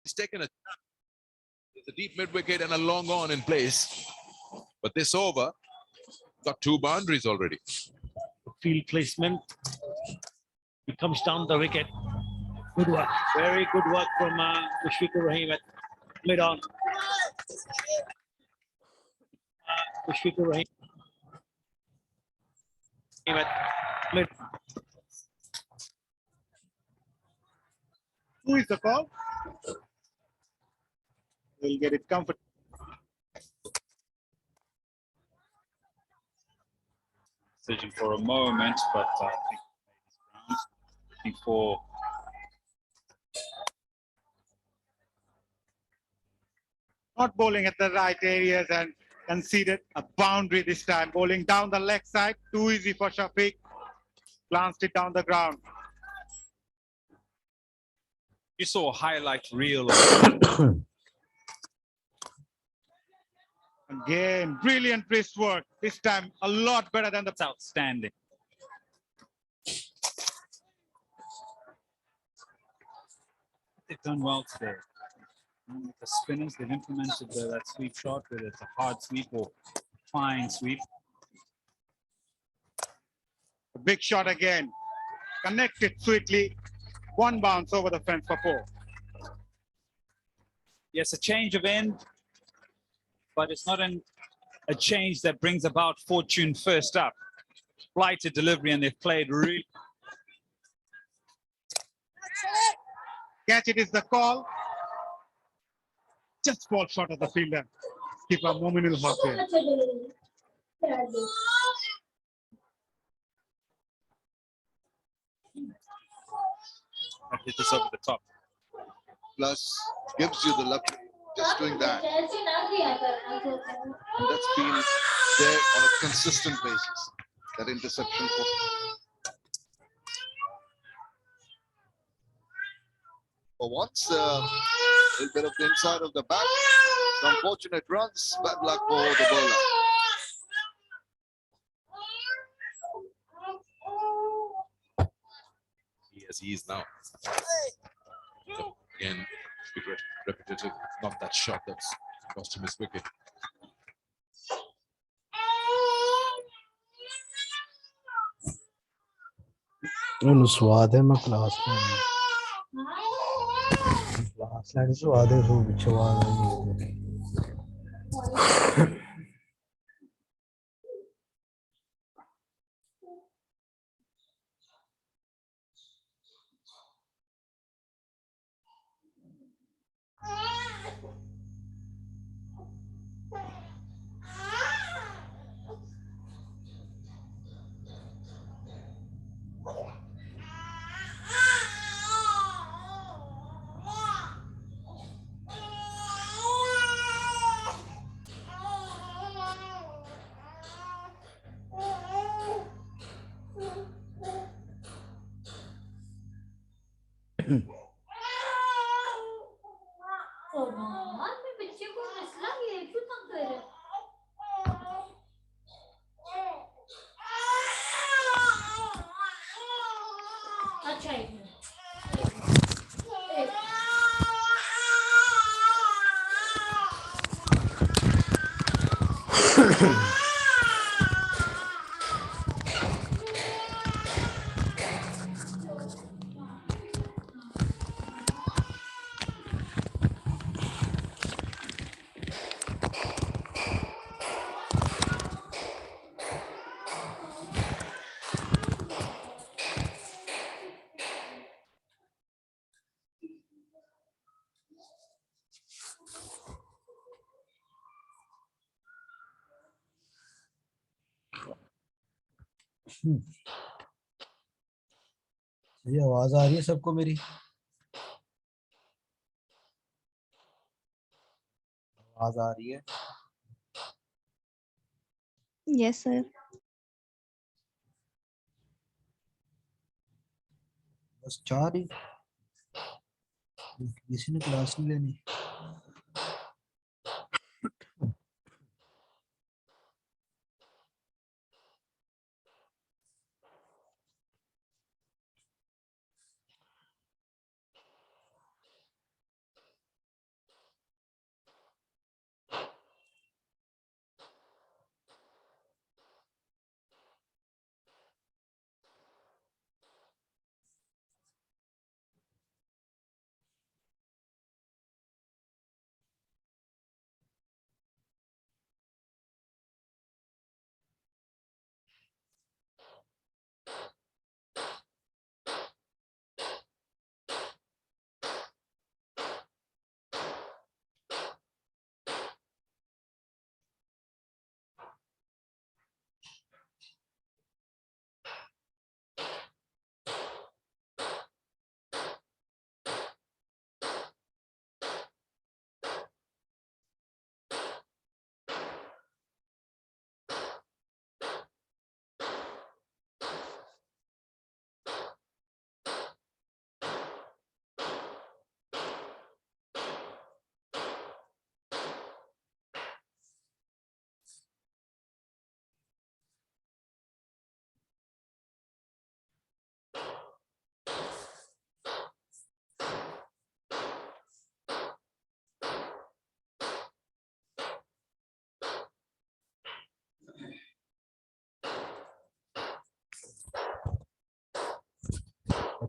He's taken a deep mid wicket and a long on in place. But this over got 2 boundaries already. Field placement. He comes down the wicket. Good work. Very good work from Mushfiqur Rahim at mid on. Mushfiqur Rahim at mid. Who is the call? We'll get it comfortable. Decision for a moment, but I think looking for Not bowling at the right areas and conceded a boundary this time. Bowling down the leg side, too easy for Shafiq. Glanced it down the ground. you saw a highlight reel. Again, brilliant wrist work. This time, a lot better than the. That's outstanding. They've done well today. And with the spinners, they've implemented that sweep shot, whether it's a hard sweep or fine sweep. A big shot again. Connected sweetly. One bounce over the fence for 4. Yes, a change of end, but it's not a change that brings about fortune first up. Flighted delivery, and they've played really. Catch it is the call. Just fall short of the fielder. Keep a Mominul Haq there. Hit this over the top. Plus, gives you the luxury just doing that. And that's been there on a consistent basis. That interception. For once, a little bit of the inside of the bat. Some fortunate runs. Bad luck for the bowler. As he is now. So again, repetitive, not that shot that's cost him his wicket. ਉਹਨੂੰ ਸਵਾਦ ਹੈ ਮੈਂ class ਲੈਣੀ ਸਵਾਦ ਹੈ ਉਹ ਪਿੱਛੋਂ ਆ ਗਈ ये आवाज आ रही है सबको मेरी आवाज आ रही है यस सर बस 4 ही किसी ने क्लास नहीं लेनी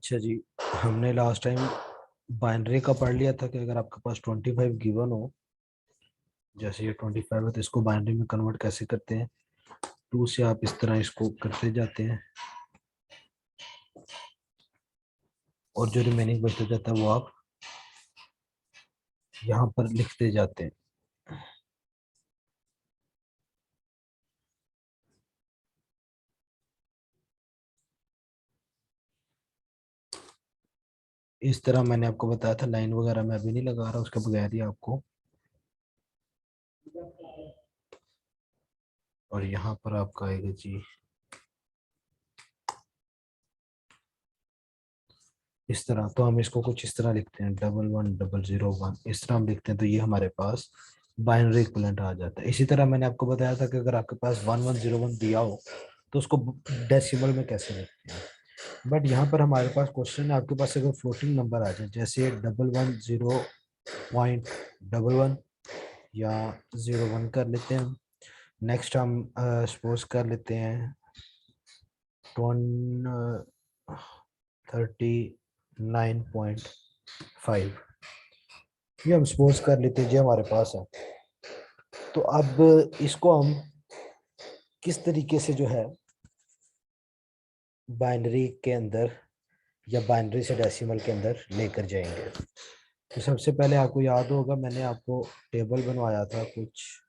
अच्छा जी, हमने लास्ट टाइम बाइनरी का पढ़ लिया था कि अगर आपके पास 25 गिवन हो, जैसे ये 25 है तो इसको बाइनरी में कन्वर्ट कैसे करते हैं। 2 से आप इस तरह इसको करते जाते हैं और जो रिमेनिंग बचता जाता है वो आप यहाँ पर लिखते जाते हैं। इस तरह मैंने आपको बताया था, लाइन वगैरह मैं अभी नहीं लगा रहा, उसके बगैर ही आपको। और यहाँ पर आपका आएगा जी इस तरह। तो हम इसको कुछ इस तरह लिखते हैं 111001, इस तरह हम लिखते हैं, तो ये हमारे पास बाइनरी इक्विवेलेंट आ जाता है। इसी तरह मैंने आपको बताया था कि अगर आपके पास 1101 दिया हो तो उसको डेसिमल में कैसे लिखते हैं। बट यहाँ पर हमारे पास क्वेश्चन है, आपके पास अगर फ्लोटिंग नंबर आ जाए जैसे 110.11 या 01 कर लेते हैं। नेक्स्ट हम सपोज कर लेते हैं 39.5, ये हम सपोज कर लेते हैं जी हमारे पास है। तो अब इसको हम किस तरीके से जो है बाइनरी के अंदर या बाइनरी से डेसिमल के अंदर लेकर जाएंगे। तो सबसे पहले आपको याद होगा मैंने आपको टेबल बनवाया था कुछ,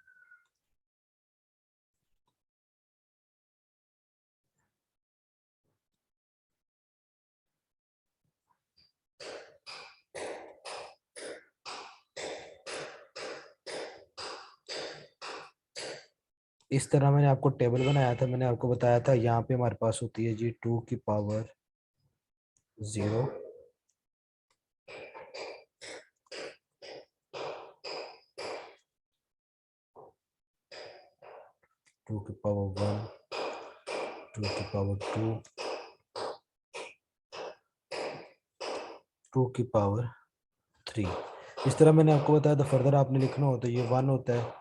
इस तरह मैंने आपको टेबल बनाया था। मैंने आपको बताया था यहाँ पे हमारे पास होती है जी 2 की पावर 0, 2 की पावर 1, 2 की पावर 2, 2 की पावर 3। इस तरह मैंने आपको बताया था। फर्दर आपने लिखना हो तो ये 1 होता है,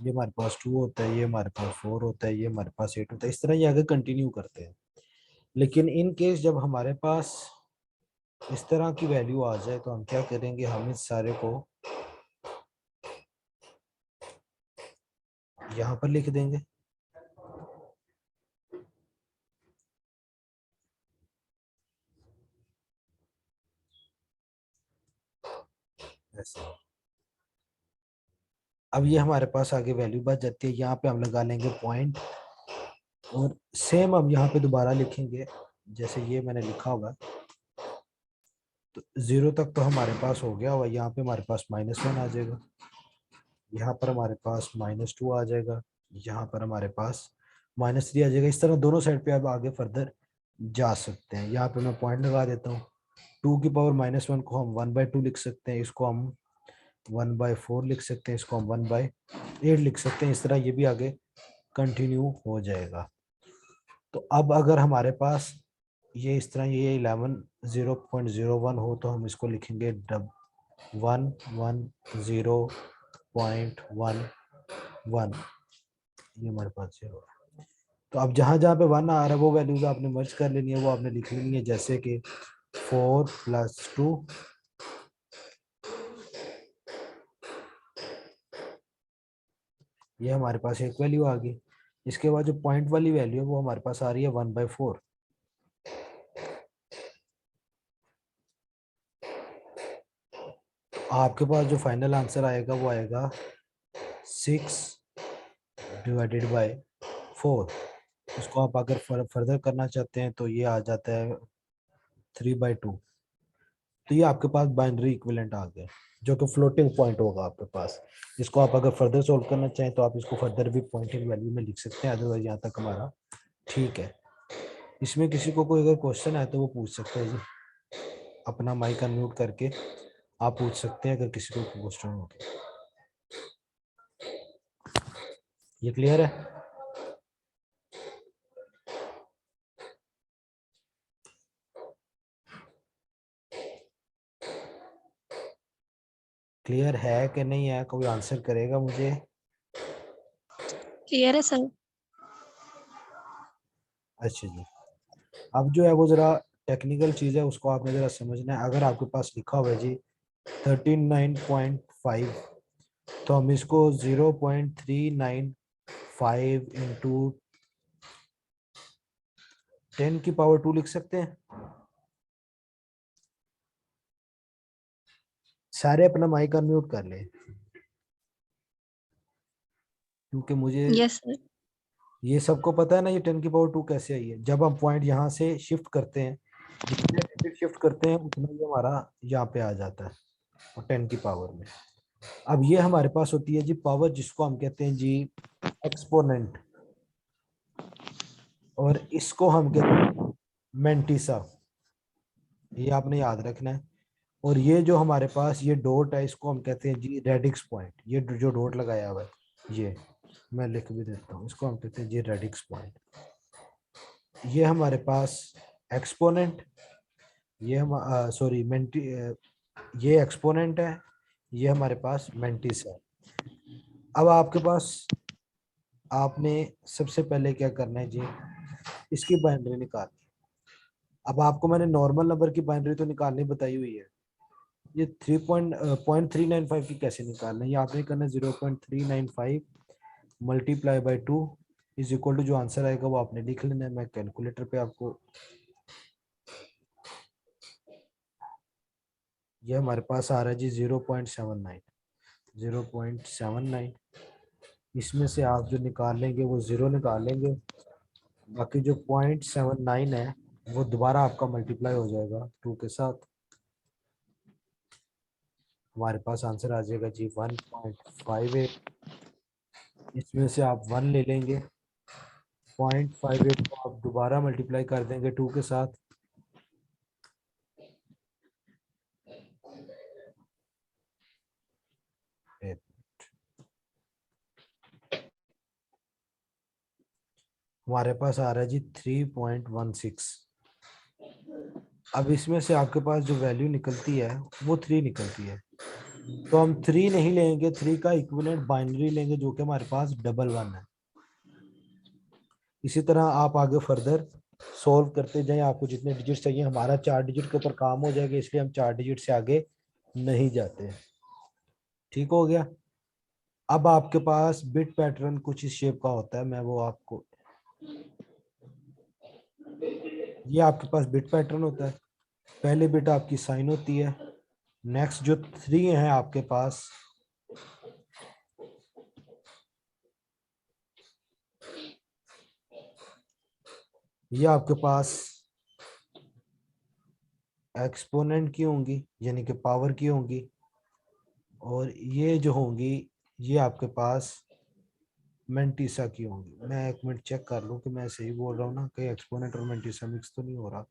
ये हमारे पास 2 होता है, ये हमारे पास 4 होता है, ये हमारे पास 8 होता है। इस तरह ये आगे कंटिन्यू करते हैं। लेकिन इन केस जब हमारे पास इस तरह की वैल्यू आ जाए तो हम क्या करेंगे, हम इस सारे को यहाँ पर लिख देंगे। ऐसे अब ये हमारे पास आगे वैल्यू बच जाती है। यहाँ पे हम लगा लेंगे पॉइंट और सेम हम यहाँ पे दोबारा लिखेंगे जैसे ये मैंने लिखा होगा। तो 0 तक तो हमारे पास हो गया हुआ, यहाँ पे हमारे पास -1 आ जाएगा, यहाँ पर हमारे पास -2 आ जाएगा, यहाँ पर हमारे पास -3 आ जाएगा। इस तरह दोनों साइड पे अब आगे फर्दर जा सकते हैं। यहाँ पे मैं पॉइंट लगा देता हूँ। 2 की पावर -1 को हम 1/2 लिख सकते हैं, इसको हम 1/4 लिख सकते हैं, इसको हम 1/8 लिख सकते हैं। इस तरह ये भी आगे कंटिन्यू हो जाएगा। तो अब अगर हमारे पास ये इस तरह ये 11 0.01 हो तो हम इसको लिखेंगे 110.11, ये हमारे पास 0 है। तो अब जहां जहां पे 1 आ रहा है वो वैल्यूज आपने मर्ज कर लेनी है, वो आपने लिख लेनी है। जैसे कि 4 + 2, ये हमारे पास एक वैल्यू आ गई। इसके बाद जो पॉइंट वाली वैल्यू है वो हमारे पास आ रही है 1/4। आपके पास जो फाइनल आंसर आएगा वो आएगा 6/4। उसको आप अगर फर्दर करना चाहते हैं तो ये आ जाता है 3/2। तो ये आपके पास बाइनरी इक्विवेलेंट आ गया जो कि फ्लोटिंग पॉइंट होगा आपके पास। इसको आप अगर फर्दर सोल्व करना चाहें तो आप इसको फर्दर भी पॉइंटिंग वैल्यू में लिख सकते हैं। अदरवाइज यहाँ तक हमारा ठीक है। इसमें किसी को कोई अगर क्वेश्चन है तो वो पूछ सकते हैं जी, अपना माइक अनम्यूट करके आप पूछ सकते हैं अगर किसी को क्वेश्चन हो। ये क्लियर है? क्लियर है कि नहीं है? कोई आंसर करेगा मुझे? क्लियर है सर। अच्छा जी, अब जो है वो जरा टेक्निकल चीज है, उसको आपने जरा समझना है। अगर आपके पास लिखा हुआ है जी 39.5, तो हम इसको 0.395 इंटू 10⁻² लिख सकते हैं। सारे अपना माइक अनम्यूट कर ले, क्योंकि मुझे यस सर। ये सबको पता है ना ये 10⁻² कैसे आई है। जब हम पॉइंट यहाँ से शिफ्ट करते हैं, जितने डिजिट शिफ्ट करते हैं उतना ही हमारा यहाँ पे आ जाता है, और 10 की पावर में। अब ये हमारे पास होती है जी पावर, जिसको हम कहते हैं जी एक्सपोनेंट, और इसको हम कहते हैं मेंटिसा। ये आपने याद रखना है। और ये जो हमारे पास ये डॉट है, इसको हम कहते हैं जी रेडिक्स पॉइंट। ये जो डॉट लगाया हुआ है, ये मैं लिख भी देता हूँ, इसको हम कहते हैं जी रेडिक्स पॉइंट। ये हमारे पास एक्सपोनेंट, ये हम सॉरी ये एक्सपोनेंट है, ये हमारे पास मेंटिस है। अब आपके पास, आपने सबसे पहले क्या करना है जी, इसकी बाइनरी निकालनी। अब आपको मैंने नॉर्मल नंबर की बाइनरी तो निकालनी बताई हुई है, ये 3.395 की कैसे निकालना है, ये आपने करना है 0.395 multiply by 2 is equal to, जो आंसर आएगा वो आपने लिख लेना है। मैं कैलकुलेटर पे आपको, ये हमारे पास आ रहा है जी 0.79। इसमें से आप जो निकाल लेंगे वो 0 निकाल लेंगे, बाकी जो 0.79 है वो दोबारा आपका मल्टीप्लाई हो जाएगा 2 के साथ। हमारे पास आंसर आ जाएगा जी 1.58। इसमें से आप 1 ले लेंगे, 0.58 को आप दोबारा मल्टीप्लाई कर देंगे 2 के साथ, हमारे पास आ रहा है जी 3.16। अब इसमें से आपके पास जो वैल्यू निकलती है वो 3 निकलती है, तो हम 3 नहीं लेंगे, 3 का इक्विवेलेंट बाइनरी लेंगे जो कि हमारे पास 11 है। इसी तरह आप आगे फर्दर सॉल्व करते जाएं, आपको जितने डिजिट चाहिए। हमारा 4 डिजिट के ऊपर काम हो जाएगा, इसलिए हम 4 डिजिट से आगे नहीं जाते। ठीक हो गया। अब आपके पास बिट पैटर्न कुछ इस शेप का होता है, मैं वो आपको, ये आपके पास बिट पैटर्न होता है। पहले बिट आपकी साइन होती है, नेक्स्ट जो 3 है आपके पास, ये आपके पास एक्सपोनेंट की होंगी, यानी कि पावर की होंगी, और ये जो होंगी ये आपके पास मेंटिसा की होंगी। मैं एक मिनट चेक कर लूं कि मैं सही बोल रहा हूँ ना, कहीं एक्सपोनेंट और मेंटिसा मिक्स तो नहीं हो रहा।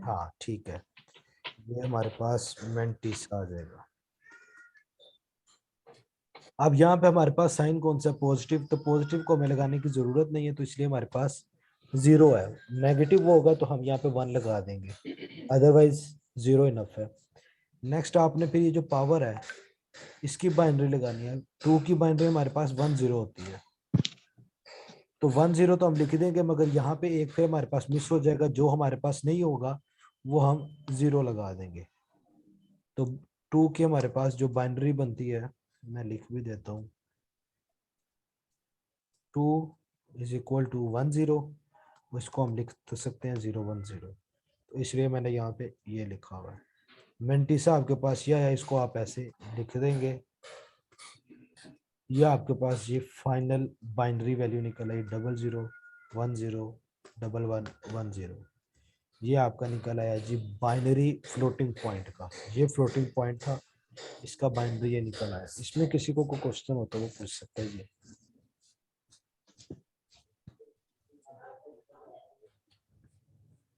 हाँ ठीक है, ये हमारे पास मेंटिसा आ जाएगा। अब यहाँ पे हमारे पास साइन कौन सा पॉजिटिव, तो पॉजिटिव को हमें लगाने की जरूरत नहीं है, तो इसलिए हमारे पास 0 है। नेगेटिव वो होगा तो हम यहाँ पे 1 लगा देंगे, अदरवाइज 0 इनफ है। नेक्स्ट आपने फिर ये जो पावर है इसकी बाइनरी लगानी है। 2 की बाइनरी हमारे पास 10 होती है, तो 10 तो हम लिख देंगे, मगर यहाँ पे एक फिर हमारे पास मिस हो जाएगा, जो हमारे पास नहीं होगा वो हम 0 लगा देंगे। तो 2 की हमारे पास जो बाइनरी बनती है, मैं लिख भी देता हूँ, 2 इज इक्वल टू 10, इसको हम लिख तो सकते हैं 010, तो इसलिए मैंने यहाँ पे ये लिखा हुआ है। मेंटिसा आपके पास यह है, इसको आप ऐसे लिख देंगे। यह आपके पास ये फाइनल बाइनरी वैल्यू निकल आई 00 10 11 10। ये आपका निकल आया जी बाइनरी फ्लोटिंग पॉइंट का, ये फ्लोटिंग पॉइंट था, इसका बाइनरी ये निकल आया। इसमें किसी को कोई क्वेश्चन होता है वो पूछ सकता है जी।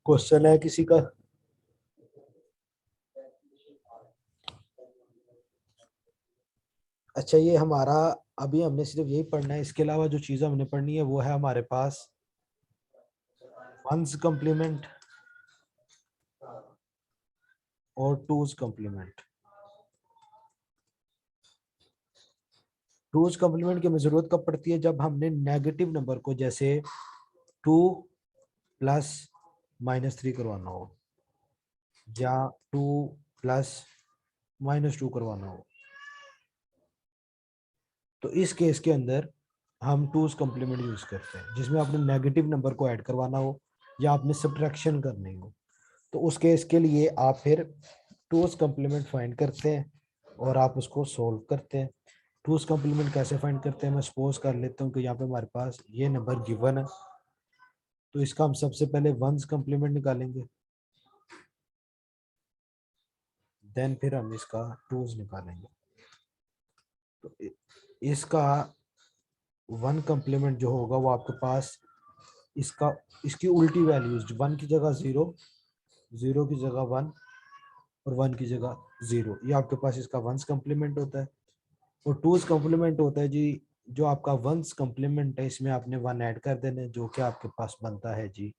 क्वेश्चन है किसी का? अच्छा, ये हमारा अभी हमने सिर्फ यही पढ़ना है, इसके अलावा जो चीज़ हमने पढ़नी है वो है हमारे पास वंस कॉम्प्लीमेंट और टूज कॉम्प्लीमेंट। टूज कॉम्प्लीमेंट की हमें जरूरत कब पड़ती है? जब हमने नेगेटिव नंबर को जैसे 2 प्लस -3 करवाना हो या 2 प्लस -2 करवाना हो, तो इस केस के अंदर हम टूज कॉम्प्लीमेंट यूज करते हैं, जिसमें आपने नेगेटिव नंबर को ऐड करवाना हो या आपने सब्ट्रैक्शन करनी हो, तो उस केस के लिए आप फिर टूज कॉम्प्लीमेंट फाइंड करते हैं और आप उसको सोल्व करते हैं। टूज कॉम्प्लीमेंट कैसे फाइंड करते हैं? मैं सपोज कर लेता हूँ कि यहाँ पे हमारे पास ये नंबर गिवन है, तो इसका हम सबसे पहले वंस कॉम्प्लीमेंट निकालेंगे, देन फिर हम इसका टूज निकालेंगे। तो इसका वन कॉम्प्लीमेंट जो होगा वो आपके पास इसकी उल्टी वैल्यूज, 1 की जगह 0, 0 की जगह 1 और 1 की जगह 0, ये आपके पास इसका वंस कॉम्प्लीमेंट होता है। और टूज कॉम्प्लीमेंट होता है जी, जो आपका वंस कॉम्प्लीमेंट है इसमें आपने 1 ऐड कर देना है, जो कि आपके पास बनता है जी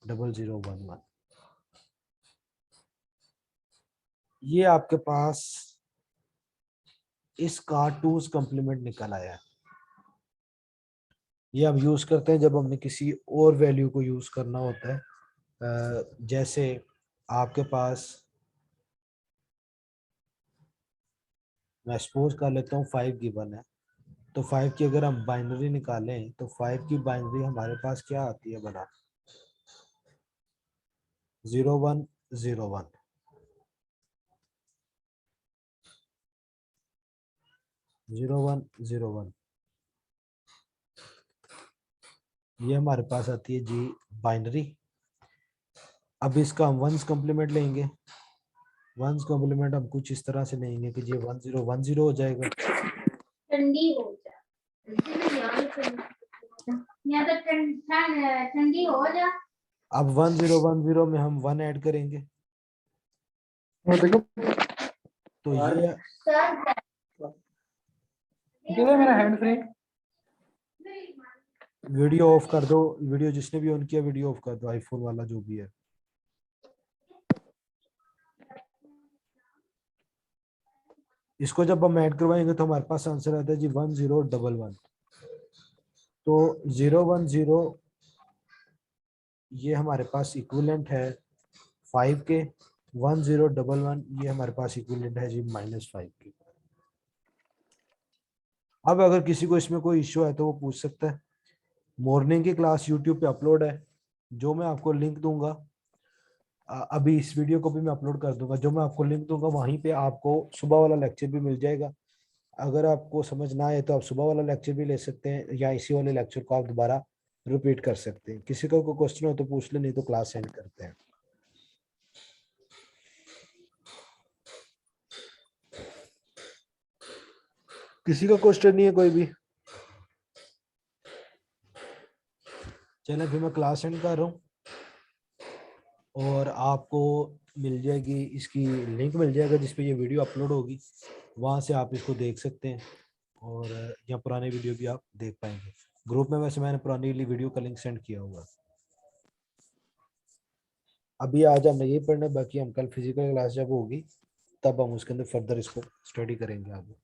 0011। ये आपके पास इसका टूज कॉम्प्लीमेंट निकल आया है। ये हम यूज करते हैं जब हमें किसी और वैल्यू को यूज करना होता है, जैसे आपके पास, मैं सपोज कर लेता हूँ 5 गिवन है, तो 5 की अगर हम बाइनरी निकालें तो 5 की बाइनरी हमारे पास क्या आती है बड़ा? 0101, 0101, ये हमारे पास आती है जी बाइनरी। अब इसका हम वंस कॉम्प्लीमेंट लेंगे। वंस कॉम्प्लीमेंट हम कुछ इस तरह से लेंगे कि ये 1010 हो जाएगा। ठंडी हो जा, यहाँ तो ठंडी हो जा। अब 1010 में हम 1 ऐड करेंगे, तो ये मेरा हैंड फ्री। वीडियो ऑफ कर दो, वीडियो जिसने भी ऑन किया वीडियो ऑफ कर दो, आईफोन वाला जो भी है। इसको जब हम ऐड करवाएंगे तो हमारे पास आंसर आता है जी 1011। तो 010 ये हमारे पास इक्विवेलेंट है 5 के, 1011 ये हमारे पास इक्विवेलेंट है जी -5 के। अब अगर किसी को इसमें कोई इश्यू है तो वो पूछ सकता है। मॉर्निंग की क्लास यूट्यूब पे अपलोड है, जो मैं आपको लिंक दूंगा, अभी इस वीडियो को भी मैं अपलोड कर दूंगा, जो मैं आपको लिंक दूंगा वहीं पे आपको सुबह वाला लेक्चर भी मिल जाएगा। अगर आपको समझ ना आए तो आप सुबह वाला लेक्चर भी ले सकते हैं या इसी वाले लेक्चर को आप दोबारा रिपीट कर सकते हैं। किसी का कोई क्वेश्चन हो तो पूछ ले, नहीं तो क्लास एंड करते हैं। किसी का क्वेश्चन नहीं है कोई भी? चलो फिर मैं क्लास एंड कर रहा हूँ और आपको मिल जाएगी, इसकी लिंक मिल जाएगा जिसपे ये वीडियो अपलोड होगी, वहां से आप इसको देख सकते हैं और यहाँ पुराने वीडियो भी आप देख पाएंगे। ग्रुप में वैसे मैंने पुरानी वीडियो का लिंक सेंड किया हुआ। अभी आज हमने ये पढ़ना, बाकी हम कल फिजिकल क्लास जब होगी तब हम उसके अंदर फर्दर इसको स्टडी करेंगे आगे।